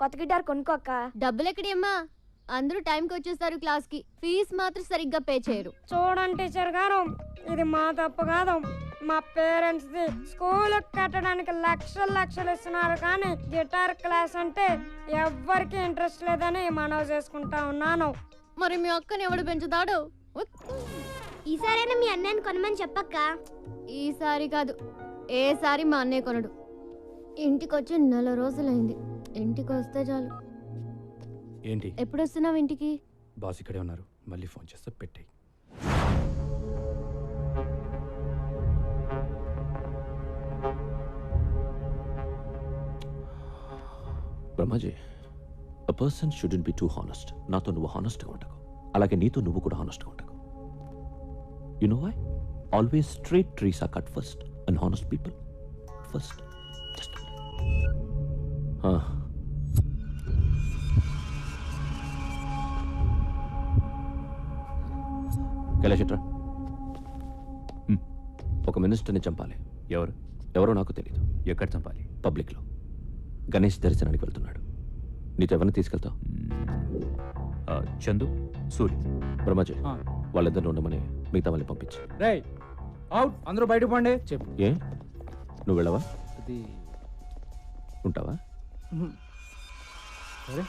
కొత్త గిటార్ కొనుక్కోక్క. డబ్బులు ఎక్కడమ్మా? అందరూ టైంకి వచ్చేస్తారు క్లాస్ కి. ఫీజు మాత్రం సరిగ్గా పే చేయరు. చూడండి టీచర్ గారు, ఇది మా తప్పు కాదు, మా పేరెంట్స్ ది. స్కూల్ కట్టడానికి లక్షలు ఇస్తున్నారు, కానీ గిటార్ క్లాస్ అంటే ఎవ్వరికి ఇంట్రెస్ట్ లేదని మనవి చేసుకుంటా ఉన్నాను. మరి మీ అక్కని ఎవడు పెంచుతాడు? ఈసారైనా మీ అన్నయ్యని కొనమని చెప్పక్క. ఈసారి కాదు, ఏసారి మా అన్నయ్య కొనడు. ఇంటికి వచ్చి 4 రోజులైంది. ఇంటికి వస్తే చాలు. ఏంటి? ఎప్పుడు వస్తున్నావు ఇంటికి? బాస్ ఇక్కడే ఉన్నారు, మళ్ళీ ఫోన్ చేస్తే పెట్టేయి. Brahmaji, a person shouldn't be too honest. నాతో నువ్వు హానెస్ట్గా ఉండకు, అలాగే నీతో నువ్వు కూడా హానెస్ట్గా ఉండకు. You know why? Always straight trees are cut first and honest people first. Just కైలాషట్రా, ఒక మినిస్టర్ని చంపాలి. ఎవరో నాకు తెలీదు. ఎక్కడ చంపాలి? పబ్లిక్లో. గణేష్ దర్శనానికి వెళ్తున్నాడు. నీతో ఎవరిని తీసుకెళ్తావు? చందు, సూరి. బ్రహ్మాజీ, వాళ్ళిద్దరిని ఉండమని మిగతా వాళ్ళని పంపించు. రేయ్, అవుట్, అందరూ బయటకు పోండి. చెప్పు. ఏ, నువ్వు వెళ్ళవా? అది ఉంటావా? సరే.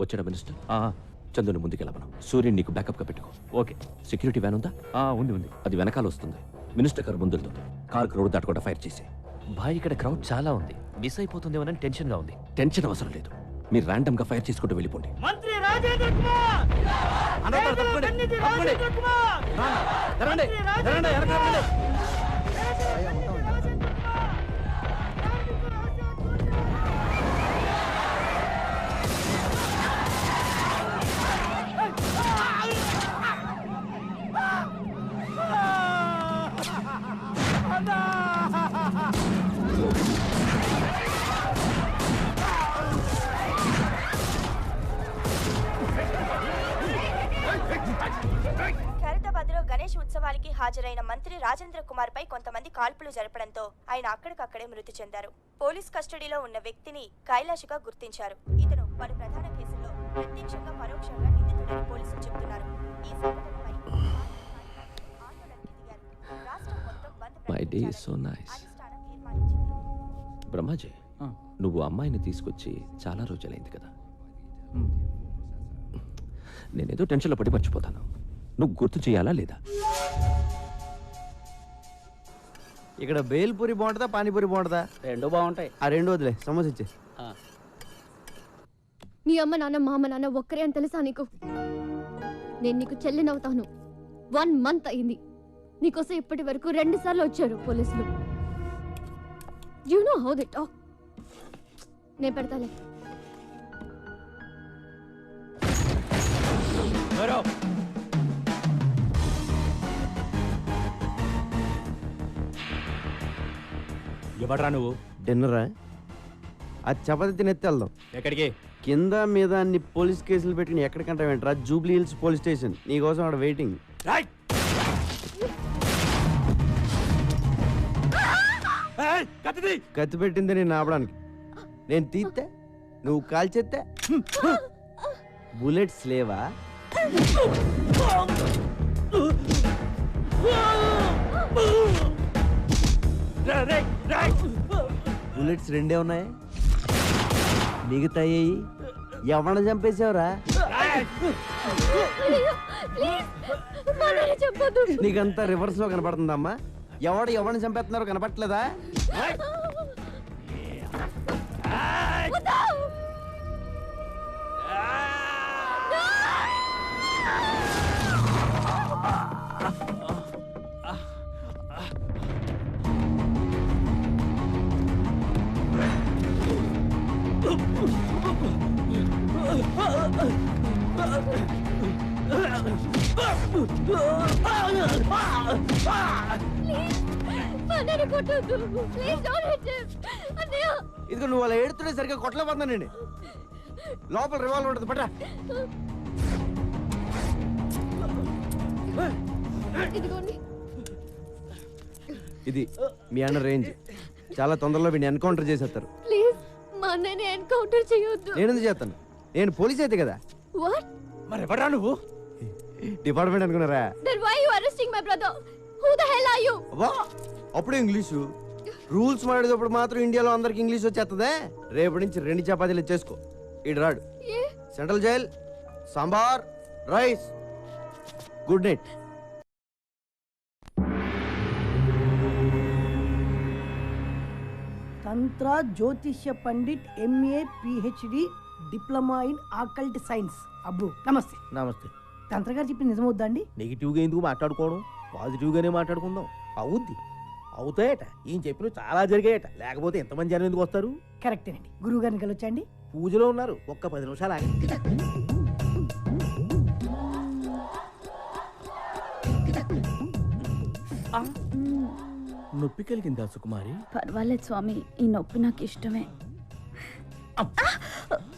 వచ్చాడా మినిస్టర్? చందుని ముందుకెళ్ళమను. సూర్యుని నీకు బ్యాకప్ గా పెట్టుకో. ఓకే. సెక్యూరిటీ వ్యాన్ ఉందా? ఉంది. అది వెనకాల వస్తుంది. మినిస్టర్ గారు ముందుతో కార్ రోడ్ దాటకుండా ఫైర్ చేసి. భాయ్, ఇక్కడ క్రౌడ్ చాలా ఉంది, మిస్ అయిపోతుందేమోనని టెన్షన్ గా ఉంది. టెన్షన్ అవసరం లేదు, మీరు ర్యాండమ్ గా ఫైర్ చేసుకుంటూ వెళ్ళిపోండి. మంత్రి రాజేంద్ర కుమార్! ఖైరతాబాద్లో గణేష్ ఉత్సవానికి హాజరైన మంత్రి రాజేంద్ర కుమార్ పై కొంతమంది కాల్పులు జరపడంతో ఆయన అక్కడికక్కడే మృతి చెందారు. పోలీస్ కస్టడీలో ఉన్న వ్యక్తిని కైలాష్గా గుర్తించారు. ఇతను పలు ప్రధాన కేసుల్లో ప్రత్యక్షంగా పరోక్షంగా నిందితుడని పోలీసులు చెబుతున్నారు. ఈ సంఘటనపై ఆందోళనకి దిగారు. రాష్ట్రం మొత్తం బంద్ ప్రకటించాలని అధిష్టానం తీర్మానించింది. బ్రహ్మాజీ, నువ్వు అమ్మాయిని తీసుకొచ్చి చాలా రోజులైంది కదా. నేనేదో టెన్షన్లో పడి మర్చిపోతాను. నువ్వు గుర్తు చేయాలా లేదా? ఇక్కడ బేల్పూరి బాగుంటుందా, పానీపూరి బాగుంటుందా? రెండు బాగుంటాయి. ఆ రెండు వదిలే, సమోసా ఇచ్చే. నీ అమ్మ నాన్న మా అమ్మ నాన్న ఒక్కరే అని తెలుసా నీకు? నేను నీకు చెల్లినవుతాను. 1 month అయింది. నీకోసం ఇప్పటి వరకు 2 సార్లు వచ్చారు పోలీసులు. You know how they talk. నేను పెడతాలే. ఎవడ్రా నువ్వు? డిన్నరా? అది చపాతి తినెత్తి వెళ్దాం. ఎక్కడికి? కింద మీద అన్ని పోలీస్ కేసులు పెట్టిన ఎక్కడికంటా వెంటరా? Jubilee Hills police station. నీకోసం అక్కడ వెయిటింగ్. కత్తి పెట్టింది నేను ఆపడానికి. నేను తీస్తే నువ్వు కాల్చేస్తే బుల్లెట్స్ లేవా? బుల్లెట్స్ 2 ఉన్నాయి, మిగతా ఎవరిని చంపేసావురా? నీకంతా రివర్స్ లో కనపడుతుందమ్మా. ఎవరిని చంపేస్తున్నారో కనపట్లేదా? ఇదిగో నువ్వు అలా ఏడుతుంటే సరిగ్గా కొట్టలేకపోతున్నానండి. లోపల రివాల్వర్ ఉంటుంది, పట్రా. ఇదిగోండి. ఇది మీ అన్న రేంజ్. చాలా తొందరలో వీడిని ఎన్కౌంటర్ చేసేస్తారు. ప్లీజ్ మా అన్నని ఎన్కౌంటర్ చేయొద్దు. నేను ఎందుకు చేస్తాను? నేను పోలీస్ అయితే కదా. వాట్? మరి ఎవరా నువ్వు? డిపార్ట్మెంట్ అనుకున్నారా? Then why you arresting my brother? Who the hell are you? అబ్బా, అప్పుడు ఇంగ్లీషు రూల్స్ మాడేటప్పుడు మాత్రం ఇండియాలో అందరికి ఇంగ్లీష్ వచ్చేస్తుందే. రేపటి నుంచి 2 చపాతీలు చేసుకో. ఇటు రాడు. Central jail, sambar, rice. Good night. తంత్ర జ్యోతిష్య pandit MA PhD diploma in occult science. అబ్బు నమస్తే. నమస్తే. తంత్ర గారు చెప్పింది నిజమవుద్దా అండి? నెగిటివ్గా ఎందుకు మాట్లాడుకోవడం, పాజిటివ్గానే మాట్లాడుకుందాం. అవుద్ది, అవుతాయట. ఈయన చెప్పిన చాలా జరిగాయట, లేకపోతే ఎంతమంది జనం ఎందుకు వస్తారు? కరెక్టేనండి. గురువు గారిని కలవచ్చండి? పూజలో ఉన్నారు, ఒక్క 10 నిమిషాలు ఆగి. నొప్పి కలిగిందా సుకుమారి? పర్వాలేదు స్వామి, ఈ నొప్పి నాకు ఇష్టమే.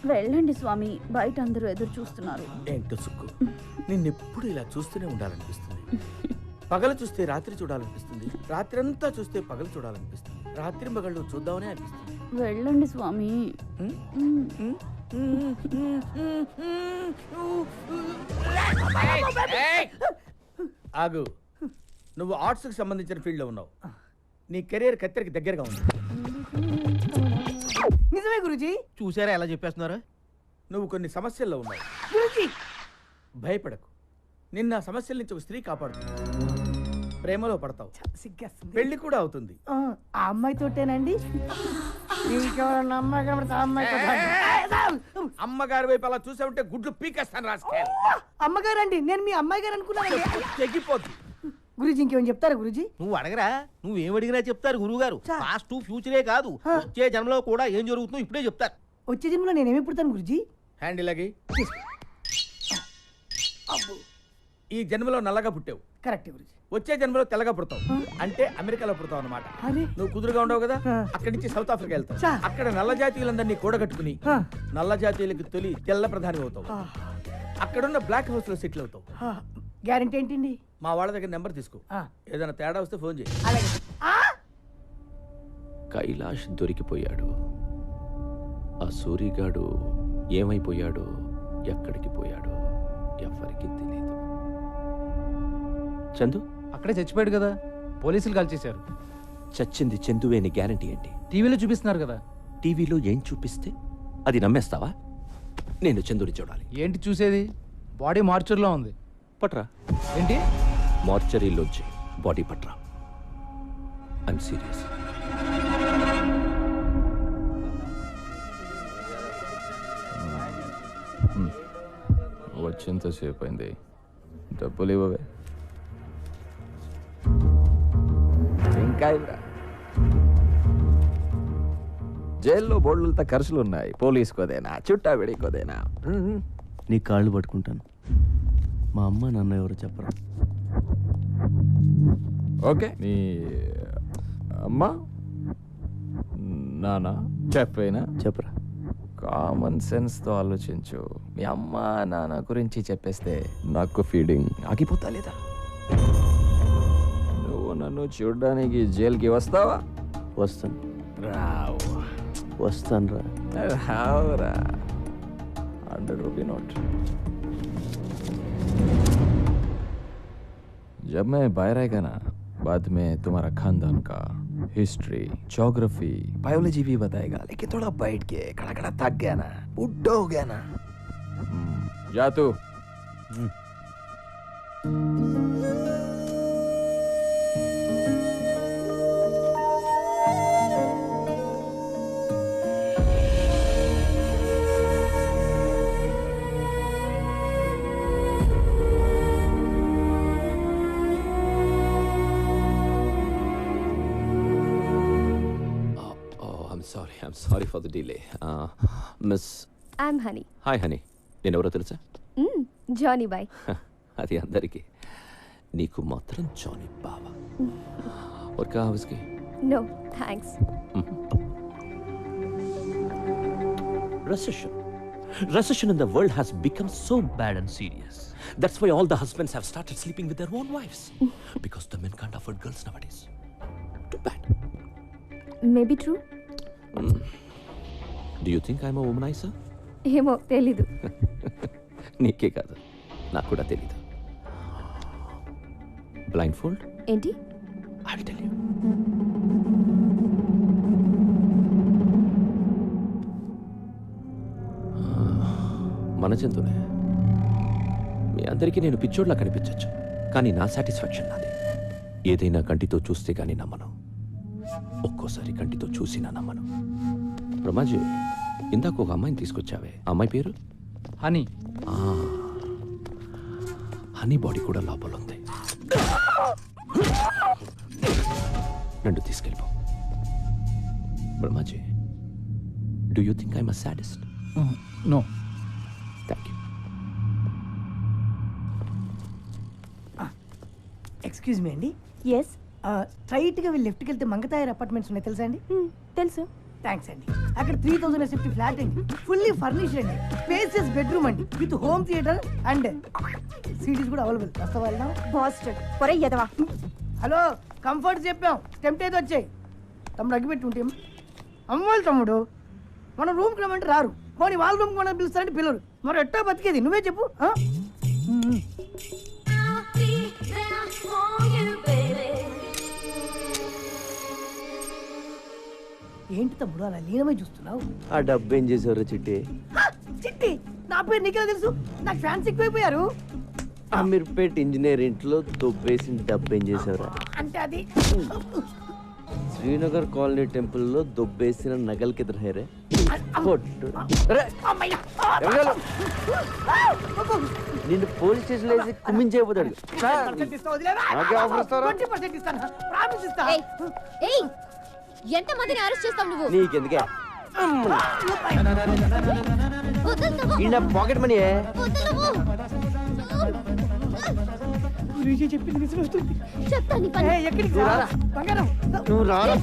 వెళ్ళండి స్వామి, బయట అందరూ ఎదురు చూస్తున్నారు. ఏంటో సుక్కు, నిన్నెప్పుడు ఇలా చూస్తూనే ఉండాలనిపిస్తుంది. పగలు చూస్తే రాత్రి చూడాలనిపిస్తుంది, రాత్రి అంతా చూస్తే పగలు చూడాలనిపిస్తుంది, రాత్రి పగళ్ళు చూద్దామనే అనిపిస్తుంది. వెళ్ళండి స్వామి. ఆగు, నువ్వు ఆర్ట్స్కి సంబంధించిన ఫీల్డ్లో ఉన్నావు. నీ కెరీర్ కత్తెరకి దగ్గరగా ఉంది. నిజమే గురుజీ. చూసారా ఎలా చెప్పేస్తున్నారా? నువ్వు కొన్ని సమస్యల్లో ఉన్నావు. గురుజీ భయపడకు, నిన్న ఆ సమస్యల నుంచి ఒక స్త్రీ కాపాడుతుంది. ప్రేమలో పడతావు, సిగ్గేస్తుంది. పెళ్లి కూడా అవుతుంది. ఆ అమ్మాయితోటేనండి? ఇంకెవరన్నా అమ్మాయి కనబడితే ఆ అమ్మాయితో అమ్మగారి వైపు అలా చూసా ఉంటే గుడ్లు పీకేస్తాను రాసుకెళ్ళి. అమ్మగారండి, నేను మీ అమ్మాయి గారు అనుకున్నానండి. తెగిపోద్ది. గురుజీ ఇంకేమైనా చెప్తారా గురుజీ? నువ్వు అడగరా, నువ్వేం అడిగినా చెప్తారు గురువు గారు. పాస్ట్ ఫ్యూచరే కాదు, వచ్చే జన్మలో కూడా ఏం జరుగుతుందో ఇప్పుడే చెప్తారు. వచ్చే జన్మలో నేనేమి పుడతాను గురుజీ? హ్యాండిల్ అగి. ఈ జన్మలో నల్లగా పుట్టావు, కరెక్ట్ గురుజీ. వచ్చే జన్మలో తెల్లగా పుడతావు, అంటే అమెరికాలో పుడతావు అన్నమాట. నువ్వు కుదురుగా ఉండవు కదా, అక్కడి నుంచి సౌత్ ఆఫ్రికా వెళ్తావు. అక్కడ నల్ల జాతీయులందరినీ కూడగట్టుకుని నల్ల జాతీయులకు తొలి తెల్ల ప్రధాని అవుతావు. అక్కడున్న బ్లాక్ హౌస్ లో సెటిల్ అవుతావు. గ్యారెంటీ ఏంటండి? మా వాళ్ళ దగ్గర నెంబర్ తీసుకో, ఏదైనా తేడా వస్తే ఫోన్ చేయి. కైలాష్ దొరికిపోయాడు. ఆ సూరిగాడు ఏమైపోయాడో, ఎక్కడికి పోయాడో ఎవరికి తెలియదు. చందు అక్కడే చచ్చిపోయాడు కదా, పోలీసులు కాల్ చేశారు. చచ్చింది చందువే అని గ్యారంటీ ఏంటి? టీవీలో చూపిస్తున్నారు కదా. టీవీలో ఏం చూపిస్తే అది నమ్మేస్తావా? నేను చందుని చూడాలి. ఏంటి చూసేది? బాడీ మార్చర్లో ఉంది. పట్రా. ఏంటి? మార్చరీలోంచి బాడీ పట్రా. I'm serious. వచ్చేంతసేపు అయింది, డబ్బులు ఇవ్వవే. ఇంకా ఇవ్వరా? జైల్లో బోర్డులతో ఖర్చులు ఉన్నాయి. పోలీసుకోదేనా, చుట్టా విడికోదేనా? నీ కాళ్ళు పట్టుకుంటాను. మా అమ్మ నాన్న ఎవరు చెప్పరా? ఓకే, నీ అమ్మ నాన్న చెప్పైనా చెప్పరా? కామన్ సెన్స్తో ఆలోచించు. మీ అమ్మ నాన్న గురించి చెప్పేస్తే నాకు ఫీడింగ్ ఆగిపోతా లేదా? నువ్వు నన్ను చూడడానికి జైలుకి వస్తావా? వస్తాను. రావు. వస్తాను రా. రావురా. 100 रुपये नोट. जब मैं बाहर आएगा ना, बाद में तुम्हारा खानदान का हिस्ट्री, ज्योग्राफी, बायोलॉजी भी बताएगा. लेकिन थोड़ा बैठ के खड़ा खड़ा थक गया ना, बुढ़ा हो गया ना. जा तू. I'm sorry for the delay. Miss... I'm Honey. Hi, Honey. నేను ఎవరో తెలుసా? Johnny boy. అది అందరికీ, నీకు మాత్రం జానీ బావా. और क्या है उसकी? No, thanks. Recession. Recession in the world has become so Bad and serious. That's why all the husbands have started sleeping with their own wives. Because the men can't afford girls nowadays. Too bad. Maybe true. Do you think I'm a womanizer? ఏమో తెలీదు. నీకే కాదు, నాకు కూడా తెలీదు. Blindfold? ఏంటి? I will tell you. మన జంతువులే. మీ అందరికీ నేను పిచ్చోడ్లా కనిపించవచ్చు, కానీ నా సాటిస్ఫాక్షన్ నాది. ఏదైనా కంటితో చూస్తే కానీ నమ్మను, ఒక్కోసారి కంటితో చూసినా నమ్మను. బ్రహ్మాజీ, ఇందాక ఒక అమ్మాయిని తీసుకొచ్చావే, అమ్మాయి పేరు? హనీ. హనీ బాడీ కూడా లోపల ఉంది. నన్ను తీసుకెళ్ళిపో. Brahmaji, do you think I'm a sadist? No. Thank you. Excuse me అండి. ఎస్. స్ట్రైట్గా వెళ్ళి లెఫ్ట్కి వెళ్తే మంగతాయర్ అపార్ట్మెంట్స్ ఉన్నాయి, తెలుసా అండి? తెలుసు. థ్యాంక్స్ అండి. అక్కడ 3000 SFT ఫ్లాట్ అండి, ఫుల్లీ ఫర్నిష్డ్ అండి, స్పేసియస్ బెడ్రూమ్ అండి, with home theatre and cities కూడా అవైలబుల్. వస్తావా? వెళ్దాం. బాస్టర్డ్ పొరే ఎదవా. హలో, కంఫర్ట్ చెప్పాం, టెంప్ట్ అయితే వచ్చాయి. తమ్ముడు అగ్గిపెట్టి ఉంటే అమ్మోళ్ళు తమ్ముడు, మన రూమ్కి రమ్మంటే రారు, పోనీ వాళ్ళ రూమ్కి మనం పిలుస్తారంటే పిల్లరు. మరి ఎట్టా బతికేది నువ్వే చెప్పు. ఏంటి తమ్ముడు అలా లీనమై చూస్తున్నావు? ఆ డబ్బు ఏం చేసేవారు చిట్టి? చిట్టి నా పేరు నీకెలా తెలుసు? నాకు ఫ్యాన్స్ ఎక్కువైపోయారు. అమీర్పేట్ ఇంజనీర్ ఇంట్లో దొబ్బేసిన డబ్బు ఏం చేసేవారు అంటే అది శ్రీనగర్ కాలనీ టెంపుల్లో దొబ్బేసిన నగలకి ఎదురు హేరే నిన్ను పోలీస్ స్టేషన్ వేసి కుమ్మించేయబోతాడు. ఎంత మందిని అరెస్ట్ చేస్తావు నువ్వు? నీకెందుకే పాకెట్ మనీ నువ్వు రారా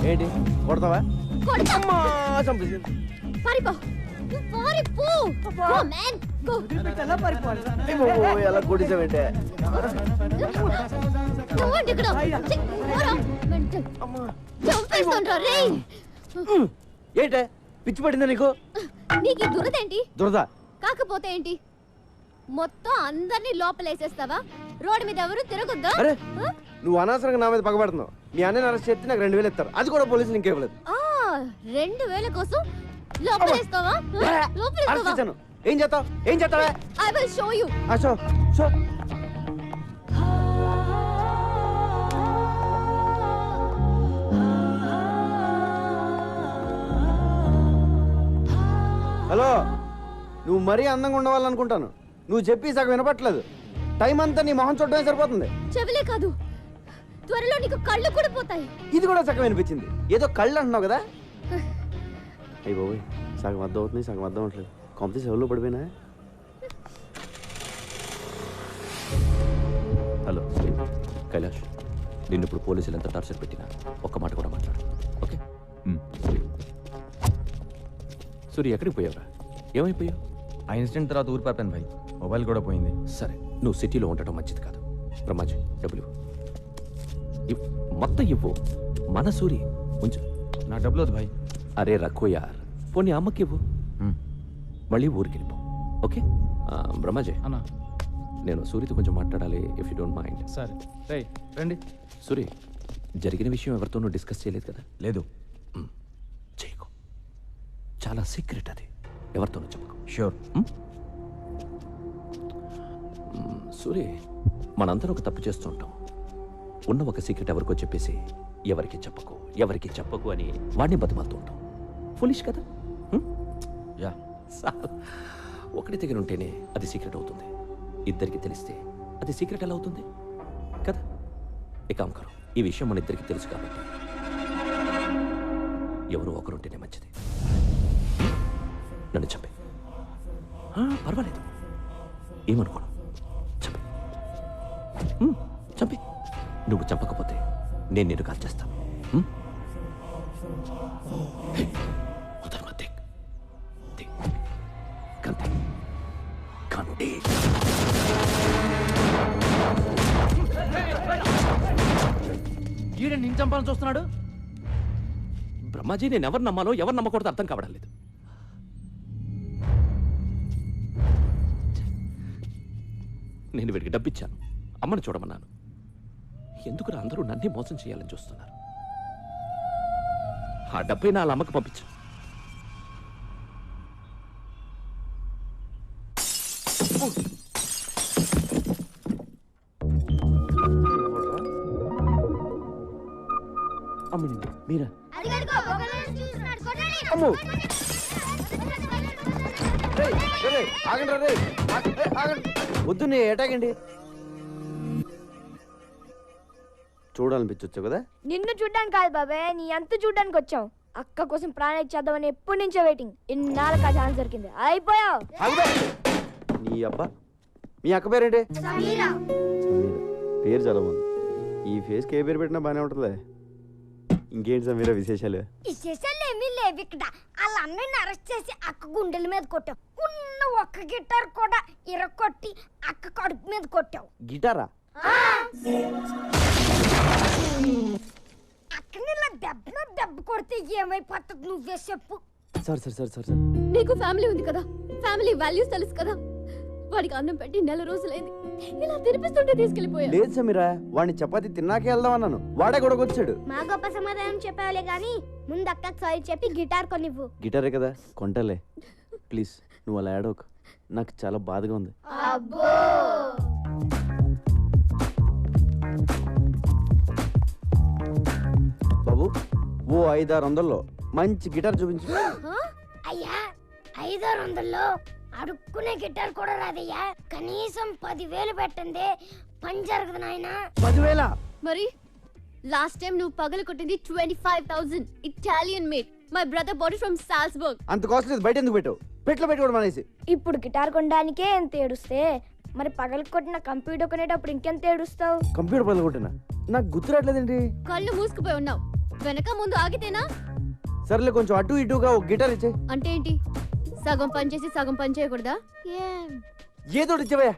ఏంటి కొడతావా? ఎలా కొట్టేసావంటే ఏంటే పిచ్చి పడిందా నీకు? నీకు దురదేంటి? దురద కాకపోతే ఏంటి, మొత్తం అందరినీ లోపలేసేస్తావా? రోడ్డు మీద ఎవరు తిరగొద్దా? అరే నువ్వు అనవసరంగా నా మీద పగబడుతున్నావు. మీ అన్నని అరెస్ట్ చేస్తే నాకు 2000 ఇస్తారు, అది కూడా పోలీసులు ఇంకేవ్వలేదు. 2000 కోసం లోపలేస్తావా? లోపలేస్తావా? ఏం చేస్తావు? ఏం చేస్తావా? I will show you. Show show. Hello, నువ్వు మరీ అందంగా ఉండవాలనుకుంటాను. నువ్వు చెప్పి సగం వినపట్లేదు. టైం అంతా నీ మొహం చూడటమే సరిపోతుంది. చెవిలే కాదు, త్వరలో నీకు కళ్ళు కూడా పోతాయి. ఇది కూడా సగం వినిపించింది. ఏదో కళ్ళు అంటున్నావు కదా? అయ్యి బాబోయ్, సగం అర్థం అవుతుంది, సగం అర్థం అవట్లేదు. కాంపిటీస్ ఎవరిలో పడిపోయినా? హలో కైలాష్, నిన్ను ఇప్పుడు పోలీసులు ఎంత టార్చర్ పెట్టినా ఒక్క మాట కూడా మాట్లాడు, ఓకే? సూర్య, ఎక్కడికి పోయావురా? ఏమైపోయావు? ఆ ఇన్సిడెంట్ తర్వాత ఊరు పాపాను భాయ్, మొబైల్ కూడా పోయింది. సరే, నువ్వు సిటీలో ఉండటం మంచిది కాదు. బ్రహ్మాజీ, డబ్బులు మొత్తం ఇవ్వు. మన సూరి ఉంచు. నా డబ్బులు వద్దు భాయ్. అరే రక్కో యార్, పోనీ అమ్మకి ఇవ్వు, మళ్ళీ ఊరికి వెళ్ళిపో, ఓకే? బ్రహ్మాజీ అన్నా, నేను సూరితో కొంచెం మాట్లాడాలి, ఇఫ్ యూ డోంట్ మైండ్. సరే రండి. సూరి, జరిగిన విషయం ఎవరితోనూ డిస్కస్ చేయలేదు కదా? లేదు. చేయకు, చాలా సీక్రెట్ అది, ఎవరితోనూ చెప్పకు. షూర్. సూరి, మనందరం ఒక తప్పు చేస్తూ ఉంటాం. ఉన్న ఒక సీక్రెట్ ఎవరికో చెప్పేసి ఎవరికి చెప్పకు అని వాడిని బతిమాలుతూ ఉంటాం. ఫులిష్ కదా? యా. ఒకటి దగ్గర ఉంటేనే అది సీక్రెట్ అవుతుంది, ఇద్దరికి తెలిస్తే అది సీక్రెట్ ఎలా అవుతుంది కదా? ఏకాం కరో, ఈ విషయం మన ఇద్దరికి తెలుసు కాబట్టి ఎవరు ఒకరుంటేనే మంచిది. నన్ను చెప్పే, పర్వాలేదు, ఏమనుకోను, చంపే. నువ్వు చంపకపోతే నేను నిన్ను కాల్ చేస్తాను. ఉదర్ మత్ దేఖ్. రండి. ఈడ నేను చంపాలని చూస్తున్నాడు. బ్రహ్మాజీ నేను ఎవరు నమ్మాలో ఎవరు నమ్మకూడదు అర్థం కావడం లేదు. నేను వీడికి డబ్బిచ్చాను, అమ్మని చూడమన్నాను. ఎందుకు అందరూ నన్నే మోసం చేయాలని చూస్తున్నారు? ఆ డబ్బై నా అమ్మకి పంపించు. అమ్మని మీరా? అమ్మో ఆగండి రే, ఆగండి. వద్దు నీ ఏటాగండి. చూడాలనిపించొచ్చు కదా? నిన్ను చూడ్డానికి కాదు బాబాయ్, నీ అంత చూడ్డానికి వచ్చాం. అక్క కోసం ప్రాణం ఇచ్చేద్దామని ఎప్పటి నుంచో వెయిటింగ్. ఇన్నాళ్ళకి ఆ ఛాన్స్ దొరికింది. అయిపోయావు. నీ అబ్బా, మీ అక్క పేరేంటి? సమీర. పేరు చాలా బాగుంది. ఈ ఫేస్కి ఏ పేరు పెట్టినా బాగానే ఉంటుందిలే. ఇంకేంటి సమీర విశేషాలు? విశేషాలు ఏమీ లేవు ఇక్కడ. వాళ్ళ అన్నయ్యని అరెస్ట్ చేసి అక్క గుండెల మీద కొట్టావు. ఉన్న ఒక్క గిటార్ కూడా ఇరగొట్టి అక్క కడుపు మీద కొట్టావు. గిటారా? అక్కని ఇలా దెబ్బ కొడితే ఏమైపోతుంది నువ్వే చెప్పు. సరే నీకు ఫ్యామిలీ ఉంది కదా, ఫ్యామిలీ వాల్యూస్ తెలుసు కదా. వాడికి అన్నం పెట్టి 4 రోజులైంది. ఇలా తినిపిస్తుంటే తీసుకెళ్లిపోయా. లేదు సమీరా, వాడిని చపాతి తిన్నాకే వెళ్దాం అన్నాను. వాడే గొడవకొచ్చాడు. మా గొప్ప సమాధానం చెప్పావులే గాని ముందు అక్కకి సారీ చెప్పి గిటార్ కొనివ్వు. గిటారే కదా, కొంటలే. ప్లీజ్ నువ్వు అలా ఏడవకు, నాకు చాలా బాధగా ఉంది. బాబు, ఓ 500-600లో మంచి గిటార్ చూపించు. అయ్యా 500-600లో అడుక్కునే గిటార్ కూడా రాదయ్యా. కనీసం 10,000 పెట్టండి, పని జరగదు నాయనా. 10,000? మరి లాస్ట్ టైం నువ్వు పగలు కొట్టింది 25,000 Italian made. My brother bought it from Salzburg. అంత కాస్ట్ లేదు, బయట ఎందుకు పెట్టావు? పెట్లో పెట్టుకోవడం అనేసి. ఇప్పుడు గిటార్ కొనడానికే ఎంత ఏడుస్తే మరి పగలు కొట్టిన కంప్యూటర్ కొనేటప్పుడు ఇంకెంత ఏడుస్తావు? కంప్యూటర్ పగలు కొట్టినా? నాకు గుర్తురాట్లేదండి. కళ్ళు మూసుకుపోయి ఉన్నావు. వెనక ముందు ఆగితేనా? సర్లే, కొంచెం అటు ఇటుగా ఒక గిటార్ ఇచ్చే. అంటే ఏంటి? సగం పని చేసి సగం పని చేయకూడదా? ఏదో ఇచ్చేవయ్యా.